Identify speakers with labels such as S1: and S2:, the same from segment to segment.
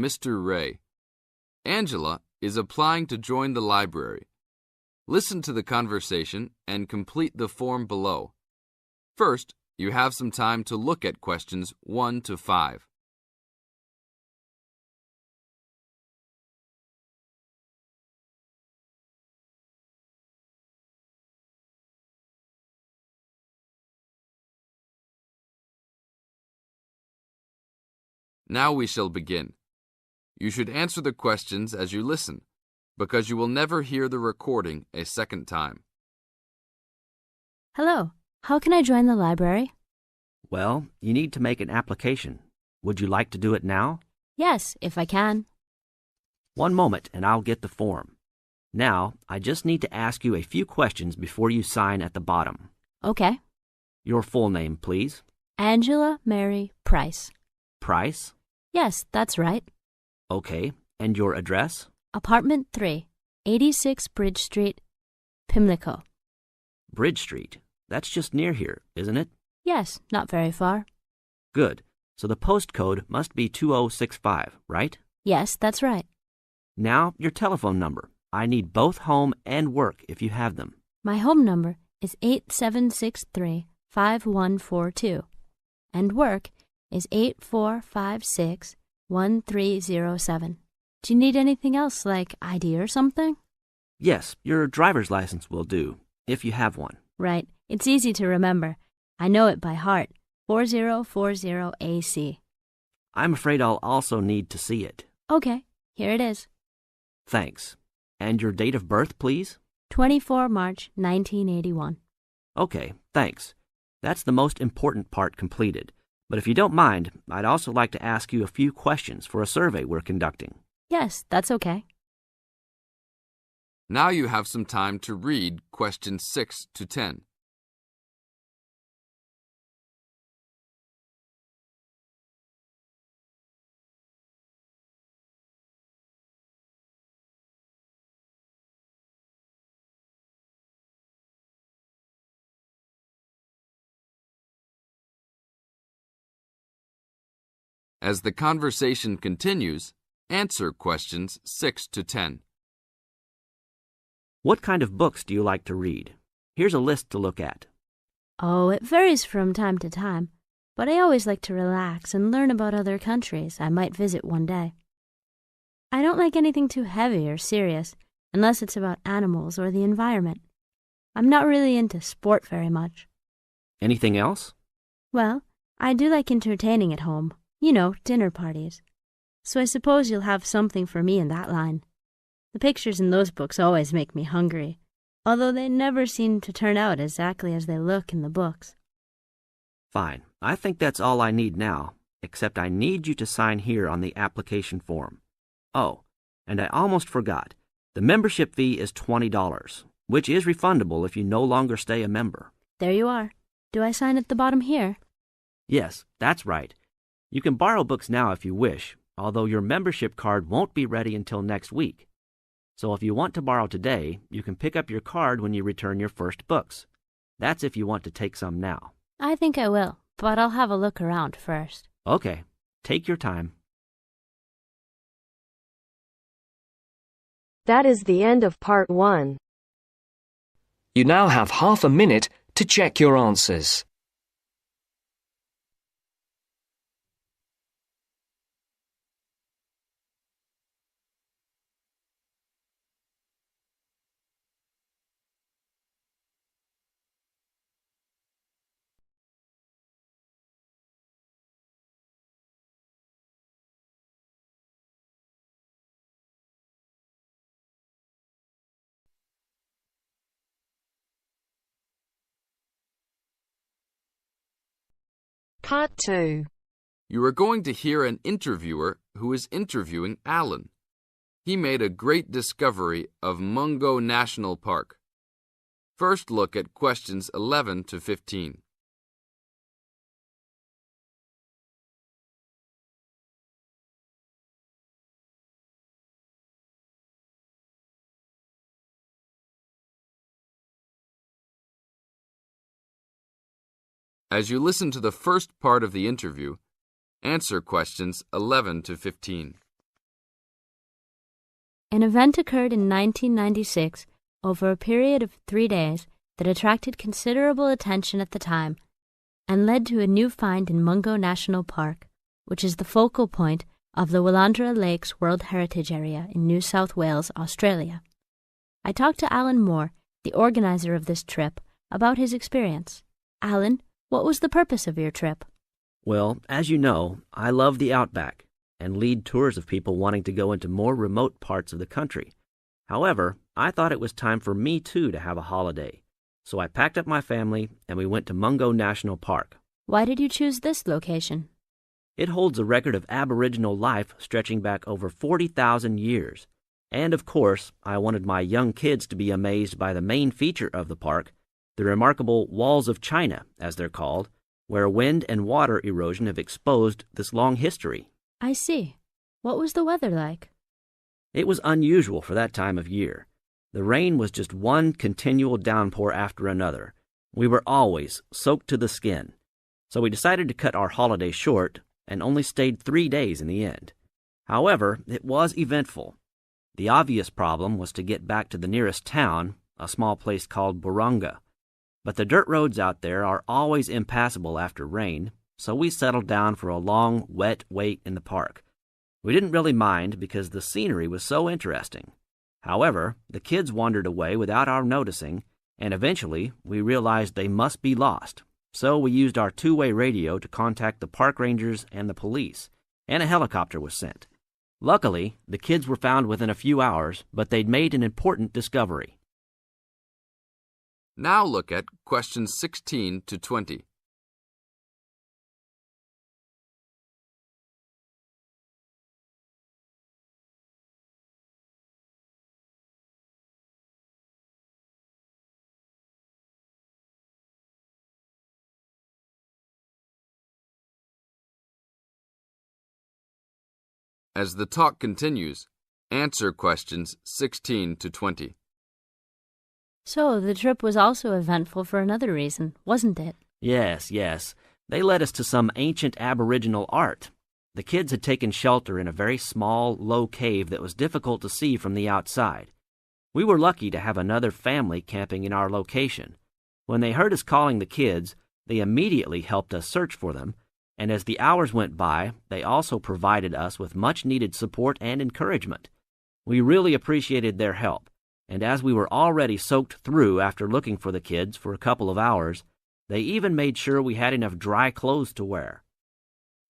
S1: Mr. Ray. Angela is applying to join the library. Listen to the conversation and complete the form below. First, you have some time to look at questions 1 to 5. Now we shall begin. You should answer the questions as you listen, because you will never hear the recording a second time.
S2: Hello, how can I join the library?
S3: Well, you need to make an application. Would you like to do it now?
S2: Yes, if I can.
S3: One moment and I'll get the form. Now, I just need to ask you a few questions before you sign at the bottom.
S2: Okay.
S3: Your full name, please.
S2: Angela Mary Price.
S3: Price?
S2: Yes, that's right.
S3: Okay, and your address?
S2: Apartment 3, 86 Bridge Street, Pimlico.
S3: Bridge Street. That's just near here, isn't it?
S2: Yes, not very far.
S3: Good. So the postcode must be 2065, right?
S2: Yes, that's right.
S3: Now, your telephone number. I need both home and work if you have them.
S2: My home number is 8763-5142, and work is 8456-1307. Do you need anything else, like ID or something?
S3: Yes, your driver's license will do, if you have one.
S2: Right. It's easy to remember. I know it by heart. 4040AC.
S3: I'm afraid I'll also need to see it.
S2: Okay, here it is.
S3: Thanks. And your date of birth, please?
S2: 24 March 1981.
S3: Okay, thanks. That's the most important part completed. But if you don't mind, I'd also like to ask you a few questions for a survey we're conducting.
S2: Yes, that's okay.
S1: Now you have some time to read questions 6 to 10. As the conversation continues, answer questions 6 to 10.
S3: What kind of books do you like to read? Here's a list to look at.
S2: Oh, it varies from time to time, but I always like to relax and learn about other countries I might visit one day. I don't like anything too heavy or serious, unless it's about animals or the environment. I'm not really into sport very much.
S3: Anything else?
S2: Well, I do like entertaining at home. You know, dinner parties. So I suppose you'll have something for me in that line. The pictures in those books always make me hungry, although they never seem to turn out exactly as they look in the books.
S3: Fine. I think that's all I need now, except I need you to sign here on the application form. Oh, and I almost forgot. The membership fee is $20, which is refundable if you no longer stay a member.
S2: There you are. Do I sign at the bottom here?
S3: Yes, that's right. You can borrow books now if you wish, although your membership card won't be ready until next week. So if you want to borrow today, you can pick up your card when you return your first books. That's if you want to take some now.
S2: I think I will, but I'll have a look around first.
S3: Okay, take your time.
S4: That is the end of part 1.
S5: You now have half a minute to check your answers.
S4: Part 2.
S1: You are going to hear an interviewer who is interviewing Alan. He made a great discovery of Mungo National Park. First, look at questions 11 to 15. As you listen to the first part of the interview, answer questions 11 to 15.
S2: An event occurred in 1996 over a period of 3 days that attracted considerable attention at the time and led to a new find in Mungo National Park, which is the focal point of the Willandra Lakes World Heritage Area in New South Wales, Australia. I talked to Alan Moore, the organizer of this trip, about his experience. Alan, what was the purpose of your trip?
S3: Well, as you know, I love the outback and lead tours of people wanting to go into more remote parts of the country. However, I thought it was time for me too to have a holiday. So I packed up my family and we went to Mungo National Park.
S2: Why did you choose this location?
S3: It holds a record of Aboriginal life stretching back over 40,000 years. And of course, I wanted my young kids to be amazed by the main feature of the park, the remarkable Walls of China, as they're called, where wind and water erosion have exposed this long history.
S2: I see. What was the weather like?
S3: It was unusual for that time of year. The rain was just one continual downpour after another. We were always soaked to the skin. So we decided to cut our holiday short and only stayed 3 days in the end. However, it was eventful. The obvious problem was to get back to the nearest town, a small place called Burunga. But the dirt roads out there are always impassable after rain, so we settled down for a long, wet wait in the park. We didn't really mind because the scenery was so interesting. However, the kids wandered away without our noticing, and eventually we realized they must be lost. So we used our two-way radio to contact the park rangers and the police, and a helicopter was sent. Luckily, the kids were found within a few hours, but they'd made an important discovery.
S1: Now look at questions 16 to 20. As the talk continues, answer questions 16 to 20.
S2: So, the trip was also eventful for another reason, wasn't it?
S3: Yes. They led us to some ancient Aboriginal art. The kids had taken shelter in a very small, low cave that was difficult to see from the outside. We were lucky to have another family camping in our location. When they heard us calling the kids, they immediately helped us search for them, and as the hours went by, they also provided us with much-needed support and encouragement. We really appreciated their help, and as we were already soaked through after looking for the kids for a couple of hours, they even made sure we had enough dry clothes to wear.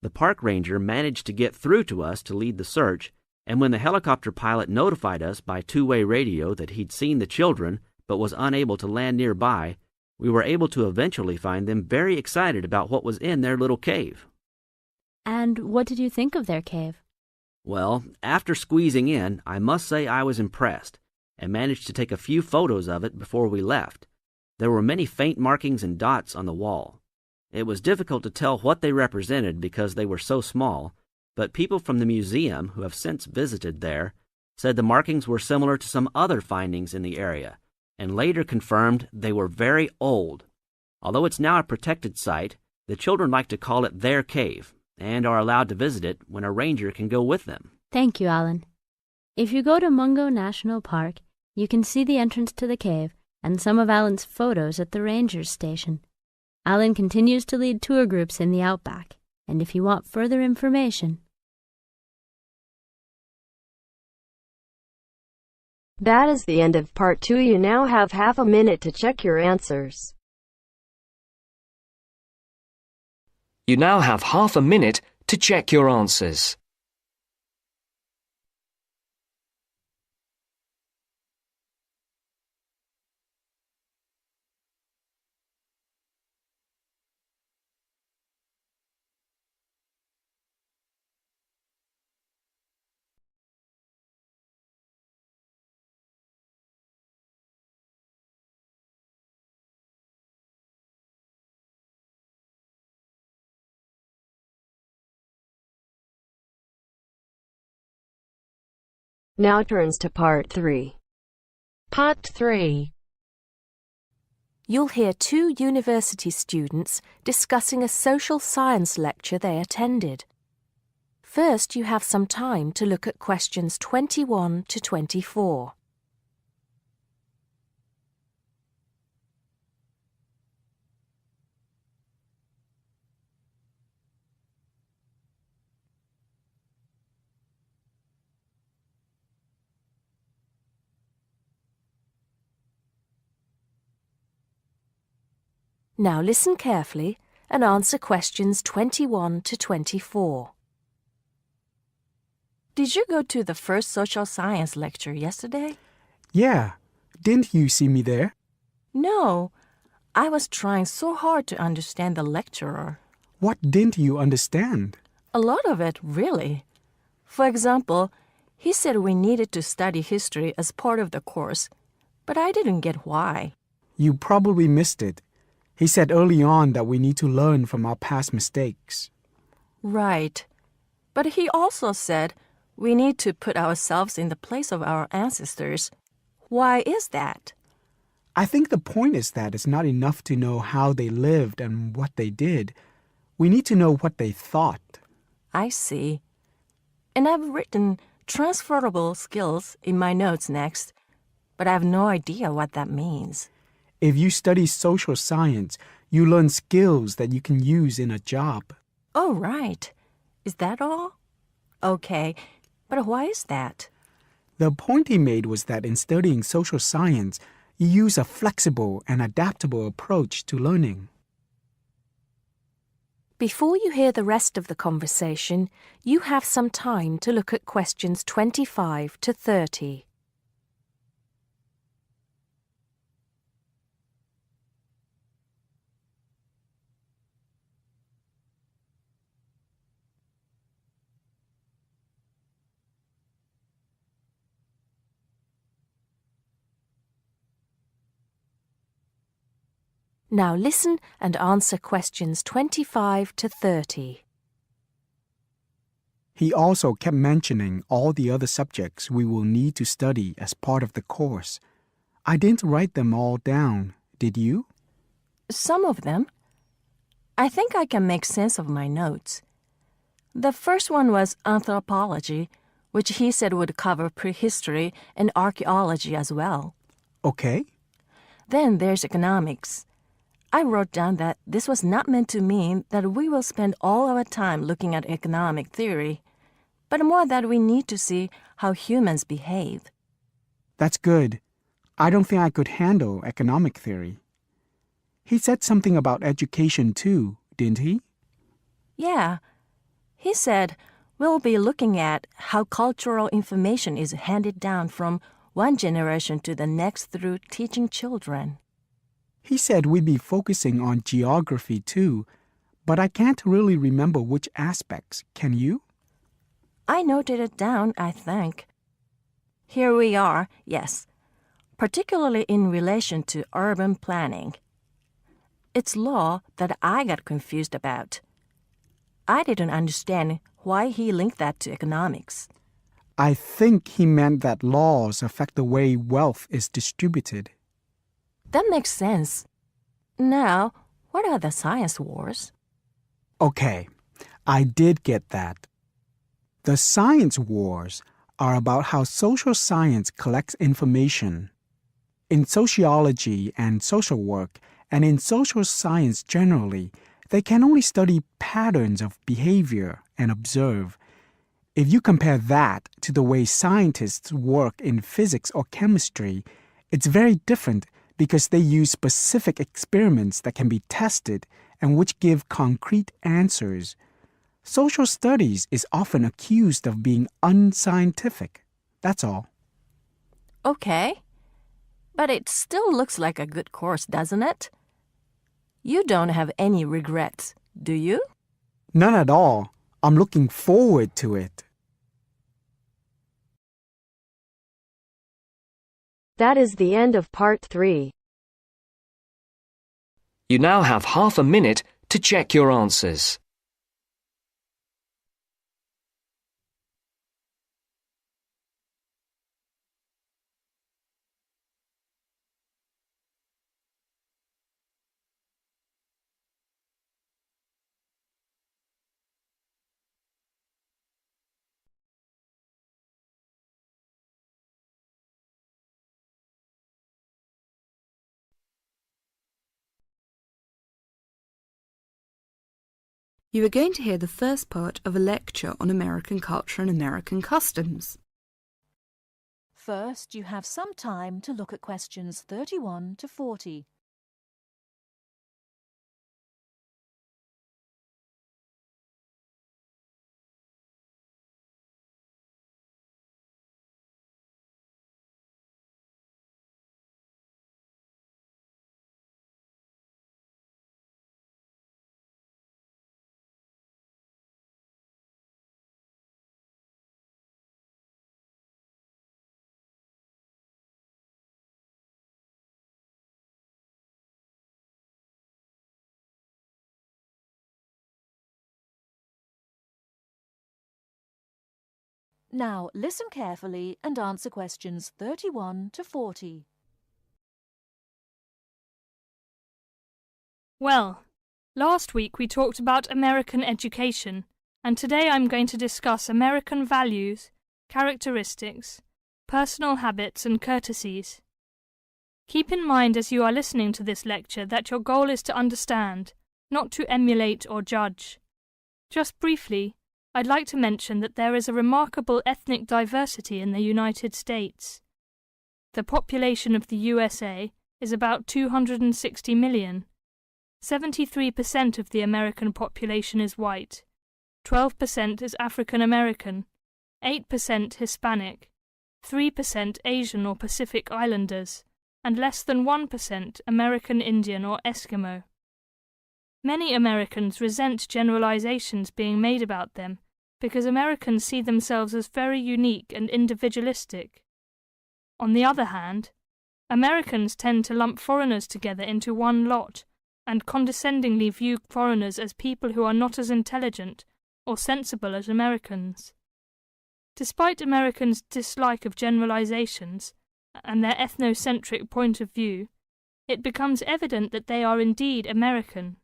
S3: The park ranger managed to get through to us to lead the search, and when the helicopter pilot notified us by two-way radio that he'd seen the children but was unable to land nearby, we were able to eventually find them very excited about what was in their little cave.
S2: And what did you think of their cave?
S3: Well, after squeezing in, I must say I was impressed, and managed to take a few photos of it before we left. There were many faint markings and dots on the wall. It was difficult to tell what they represented because they were so small, but people from the museum who have since visited there said the markings were similar to some other findings in the area, and later confirmed they were very old. Although it's now a protected site, the children like to call it their cave, and are allowed to visit it when a ranger can go with them.
S2: Thank you, Alan. If you go to Mungo National Park, you can see the entrance to the cave and some of Alan's photos at the ranger's station. Alan continues to lead tour groups in the outback, and if you want further information...
S4: That is the end of part 2. You now have half a minute to check your answers.
S5: You now have half a minute to check your answers.
S4: Now turns to part 3.
S6: Part 3. You'll hear two university students discussing a social science lecture they attended. First, you have some time to look at questions 21 to 24. Now listen carefully and answer questions 21 to 24. Did you go to the first social science lecture yesterday?
S7: Yeah. Didn't you see me there?
S6: No. I was trying so hard to understand the lecturer.
S7: What didn't you understand?
S6: A lot of it, really. For example, he said we needed to study history as part of the course, but I didn't get why.
S7: You probably missed it. He said early on that we need to learn from our past mistakes.
S6: Right. But he also said we need to put ourselves in the place of our ancestors. Why is that?
S7: I think the point is that it's not enough to know how they lived and what they did. We need to know what they thought.
S6: I see. And I've written transferable skills in my notes next, but I have no idea what that means.
S7: If you study social science, you learn skills that you can use in a job.
S6: Oh, right. Is that all? Okay, but why is that?
S7: The point he made was that in studying social science, you use a flexible and adaptable approach to learning.
S6: Before you hear the rest of the conversation, you have some time to look at questions 25 to 30. Now listen and answer questions 25 to 30.
S7: He also kept mentioning all the other subjects we will need to study as part of the course. I didn't write them all down, did you?
S6: Some of them. I think I can make sense of my notes. The first one was anthropology, which he said would cover prehistory and archaeology as well.
S7: Okay.
S6: Then there's economics. I wrote down that this was not meant to mean that we will spend all our time looking at economic theory, but more that we need to see how humans behave.
S7: That's good. I don't think I could handle economic theory. He said something about education too, didn't he?
S6: Yeah. He said we'll be looking at how cultural information is handed down from one generation to the next through teaching children.
S7: He said we'd be focusing on geography too, but I can't really remember which aspects. Can you?
S6: I noted it down, I think. Here we are, yes, particularly in relation to urban planning. It's law that I got confused about. I didn't understand why he linked that to economics.
S7: I think he meant that laws affect the way wealth is distributed.
S6: That makes sense. Now, what are the science wars?
S7: Okay, I did get that. The science wars are about how social science collects information. In sociology and social work, and in social science generally, they can only study patterns of behavior and observe. If you compare that to the way scientists work in physics or chemistry, it's very different because they use specific experiments that can be tested and which give concrete answers. Social studies is often accused of being unscientific. That's all.
S6: Okay. But it still looks like a good course, doesn't it? You don't have any regrets, do you?
S7: None at all. I'm looking forward to it.
S4: That is the end of part 3.
S5: You now have half a minute to check your answers.
S8: You are going to hear the first part of a lecture on American culture and American customs.
S9: First, you have some time to look at questions 31 to 40. Now, listen carefully and answer questions 31 to 40.
S10: Well, last week we talked about American education, and today I'm going to discuss American values, characteristics, personal habits and courtesies. Keep in mind as you are listening to this lecture that your goal is to understand, not to emulate or judge. Just briefly, I'd like to mention that there is a remarkable ethnic diversity in the United States. The population of the USA is about 260 million. 73% of the American population is white, 12% is African American, 8% Hispanic, 3% Asian or Pacific Islanders, and less than 1% American Indian or Eskimo. Many Americans resent generalizations being made about them because Americans see themselves as very unique and individualistic. On the other hand, Americans tend to lump foreigners together into one lot and condescendingly view foreigners as people who are not as intelligent or sensible as Americans. Despite Americans' dislike of generalizations and their ethnocentric point of view, it becomes evident that they are indeed American.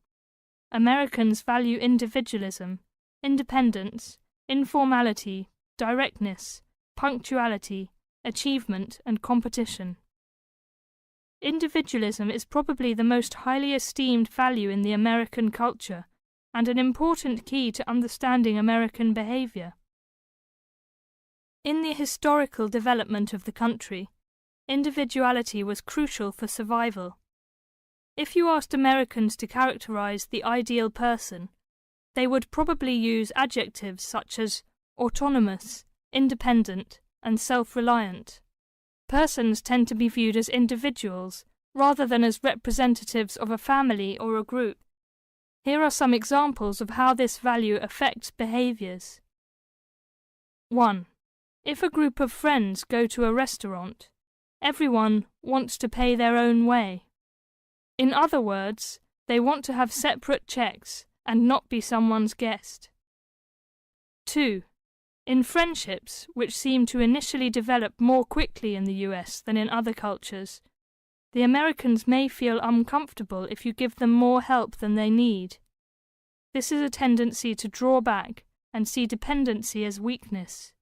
S10: Americans value individualism, independence, informality, directness, punctuality, achievement, and competition. Individualism is probably the most highly esteemed value in the American culture and an important key to understanding American behavior. In the historical development of the country, individuality was crucial for survival. If you asked Americans to characterize the ideal person, they would probably use adjectives such as autonomous, independent, and self-reliant. Persons tend to be viewed as individuals rather than as representatives of a family or a group. Here are some examples of how this value affects behaviors. 1. If a group of friends go to a restaurant, everyone wants to pay their own way. In other words, they want to have separate checks and not be someone's guest. 2. In friendships, which seem to initially develop more quickly in the US than in other cultures, the Americans may feel uncomfortable if you give them more help than they need. This is a tendency to draw back and see dependency as weakness.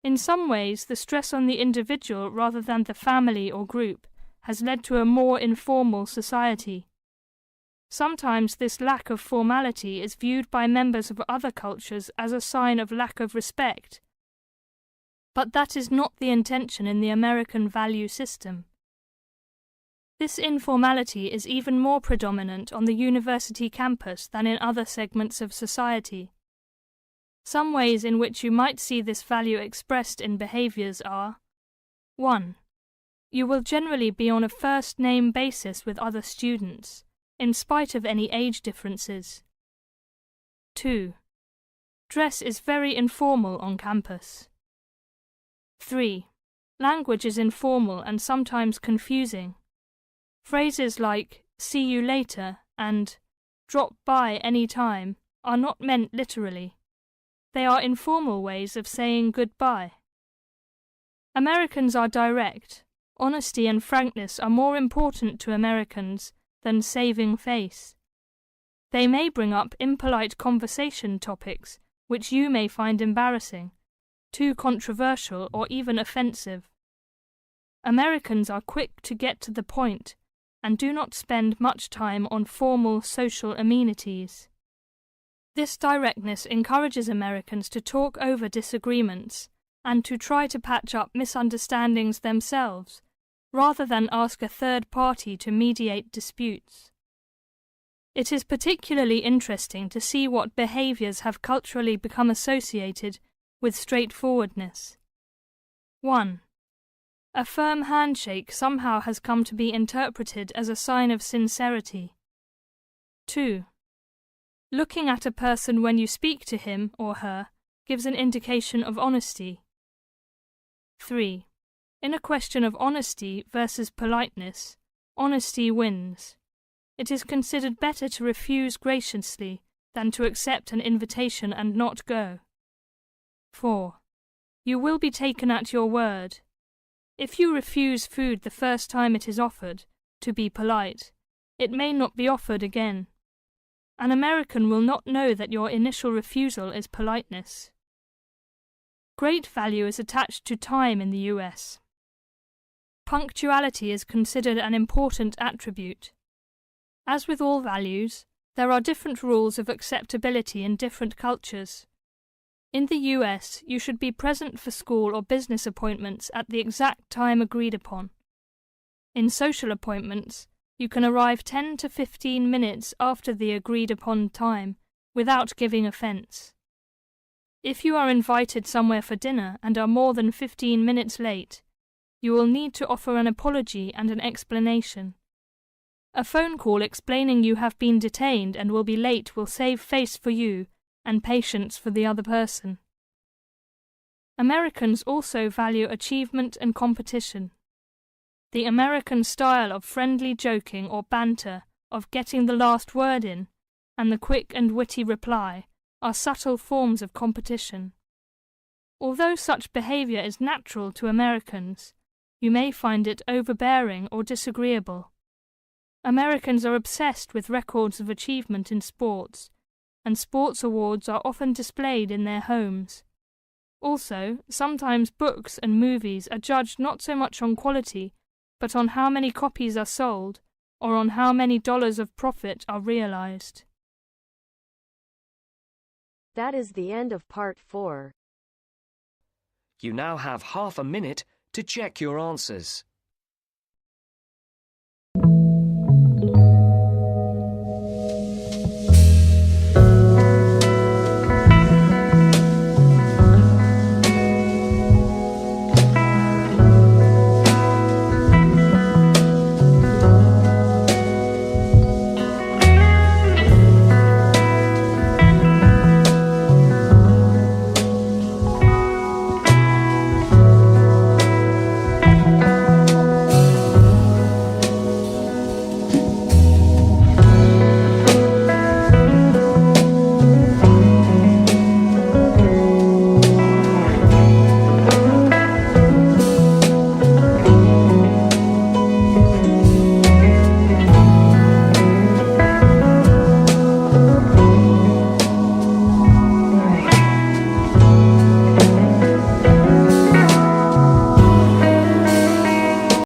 S10: In some ways, the stress on the individual rather than the family or group has led to a more informal society. Sometimes this lack of formality is viewed by members of other cultures as a sign of lack of respect. But that is not the intention in the American value system. This informality is even more predominant on the university campus than in other segments of society. Some ways in which you might see this value expressed in behaviors are: 1. You will generally be on a first-name basis with other students, in spite of any age differences. 2. Dress is very informal on campus. 3. Language is informal and sometimes confusing. Phrases like "see you later" and "drop by any time" are not meant literally. They are informal ways of saying goodbye. Americans are direct. Honesty and frankness are more important to Americans than saving face. They may bring up impolite conversation topics which you may find embarrassing, too controversial or even offensive. Americans are quick to get to the point and do not spend much time on formal social amenities. This directness encourages Americans to talk over disagreements and to try to patch up misunderstandings themselves, rather than ask a third party to mediate disputes. It is particularly interesting to see what behaviors have culturally become associated with straightforwardness. 1. A firm handshake somehow has come to be interpreted as a sign of sincerity. 2. Looking at a person when you speak to him or her gives an indication of honesty. 3. In a question of honesty versus politeness, honesty wins. It is considered better to refuse graciously than to accept an invitation and not go. 4. You will be taken at your word. If you refuse food the first time it is offered, to be polite, it may not be offered again. An American will not know that your initial refusal is politeness. Great value is attached to time in the US. Punctuality is considered an important attribute. As with all values, there are different rules of acceptability in different cultures. In the US, you should be present for school or business appointments at the exact time agreed upon. In social appointments, you can arrive 10 to 15 minutes after the agreed upon time without giving offence. If you are invited somewhere for dinner and are more than 15 minutes late, you will need to offer an apology and an explanation. A phone call explaining you have been detained and will be late will save face for you and patience for the other person. Americans also value achievement and competition. The American style of friendly joking or banter, of getting the last word in, and the quick and witty reply are subtle forms of competition. Although such behavior is natural to Americans, you may find it overbearing or disagreeable. Americans are obsessed with records of achievement in sports, and sports awards are often displayed in their homes. Also, sometimes books and movies are judged not so much on quality, but on how many copies are sold, or on how many dollars of profit are realized.
S4: That is the end of part 4.
S5: You now have half a minute to check your answers.